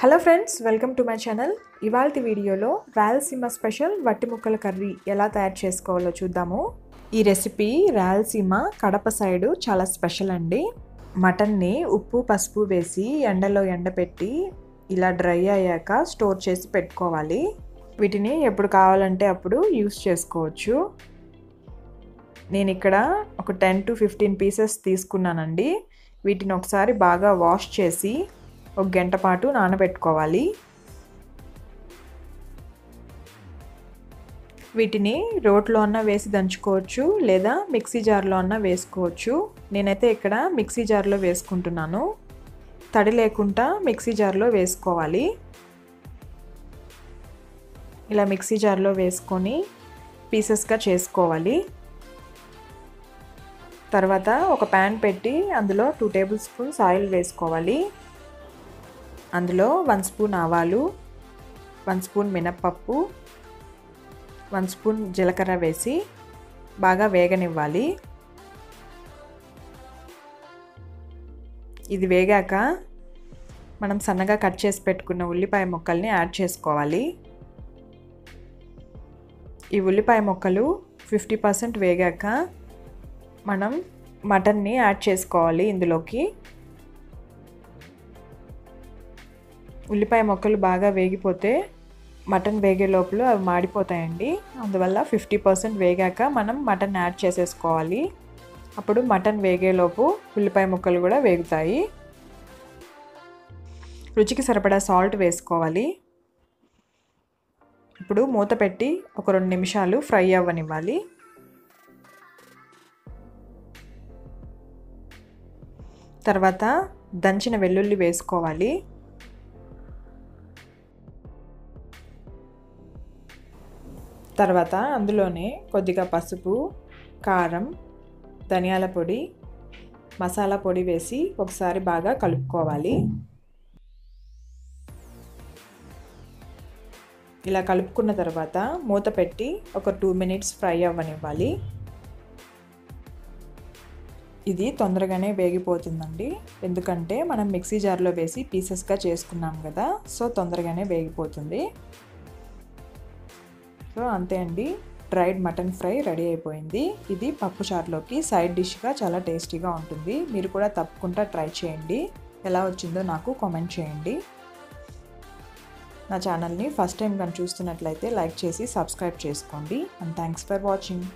Hello friends, welcome to my channel. ఇవాల్టి వీడియోలో Rayalaseema special వట్టి ముక్కల కర్రీ ఎలా తయారు చేసుకోవాలో చూద్దాము. ఈ రెసిపీ రాయలసీమ కడప సైడు చాలా స్పెషల్ అండి. మటన్ని ఉప్పు పసుపు వేసి ఎండలో ఎండపెట్టి ఇలా డ్రై అయ్యాక స్టోర్ చేసి పెట్టుకోవాలి. వీటిని ఎప్పుడు కావాలంటే అప్పుడు యూస్ చేసుకోవచ్చు. నేను ఇక్కడ ఒక 10 to 15 పీసెస్ తీసుకున్నానండి. వీటిని ఒకసారి బాగా వాష్ చేసి ఒక గంట పాటు నానబెట్టుకోవాలి. వీటిని రోట్లో అన్న వేసి దంచుకోవచ్చు, లేదా మిక్సీ జార్లో అన్న వేసుకోవచ్చు. నేనైతే ఇక్కడ మిక్సీ జార్లో వేసుకుంటున్నాను. తడి లేకుండా మిక్సీ జార్లో వేసుకోవాలి. ఇలా మిక్సీ జార్లో వేసుకొని పీసెస్గా చేసుకోవాలి. తర్వాత ఒక ప్యాన్ పెట్టి అందులో 2 టేబుల్ స్పూన్స్ ఆయిల్ వేసుకోవాలి. అందులో 1 స్పూన్ ఆవాలు, 1 స్పూన్ మినప్పప్పు, 1 స్పూన్ జీలకర్ర వేసి బాగా వేగనివ్వాలి. ఇది వేగాక మనం సన్నగా కట్ చేసి పెట్టుకున్న ఉల్లిపాయ ముక్కల్ని యాడ్ చేసుకోవాలి. ఈ ఉల్లిపాయ ముక్కలు 50% వేగాక మనం మటన్ని యాడ్ చేసుకోవాలి. ఇందులోకి ఉల్లిపాయ ముక్కలు బాగా వేగిపోతే మటన్ వేగే లోపల అవి మాడిపోతాయండి. అందువల్ల 50% వేగాక మనం మటన్ యాడ్ చేసేసుకోవాలి. అప్పుడు మటన్ వేగేలోపు ఉల్లిపాయ ముక్కలు కూడా వేగుతాయి. రుచికి సరిపడా సాల్ట్ వేసుకోవాలి. ఇప్పుడు మూత పెట్టి ఒక 2 నిమిషాలు ఫ్రై అవ్వనివ్వాలి. తర్వాత దంచిన వెల్లుల్లి వేసుకోవాలి. తర్వాత అందులోనే కొద్దిగా పసుపు, కారం, ధనియాల పొడి, మసాలా పొడి వేసి ఒకసారి బాగా కలుపుకోవాలి. ఇలా కలుపుకున్న తర్వాత మూత పెట్టి ఒక 2 మినిట్స్ ఫ్రై అవ్వనివ్వాలి. ఇది తొందరగానే వేగిపోతుందండి, ఎందుకంటే మనం మిక్సీ జార్లో వేసి పీసెస్గా చేసుకున్నాం కదా, సో తొందరగానే వేగిపోతుంది. సో అంతే అండి, డ్రైడ్ మటన్ ఫ్రై రెడీ అయిపోయింది. ఇది పప్పు చారులోకి సైడ్ డిష్గా చాలా టేస్టీగా ఉంటుంది. మీరు కూడా తప్పకుండా ట్రై చేయండి. ఎలా వచ్చిందో నాకు కామెంట్ చేయండి. నా ఛానల్ని ఫస్ట్ టైం కానీ చూస్తున్నట్లయితే లైక్ చేసి సబ్స్క్రైబ్ చేసుకోండి. And thanks for watching.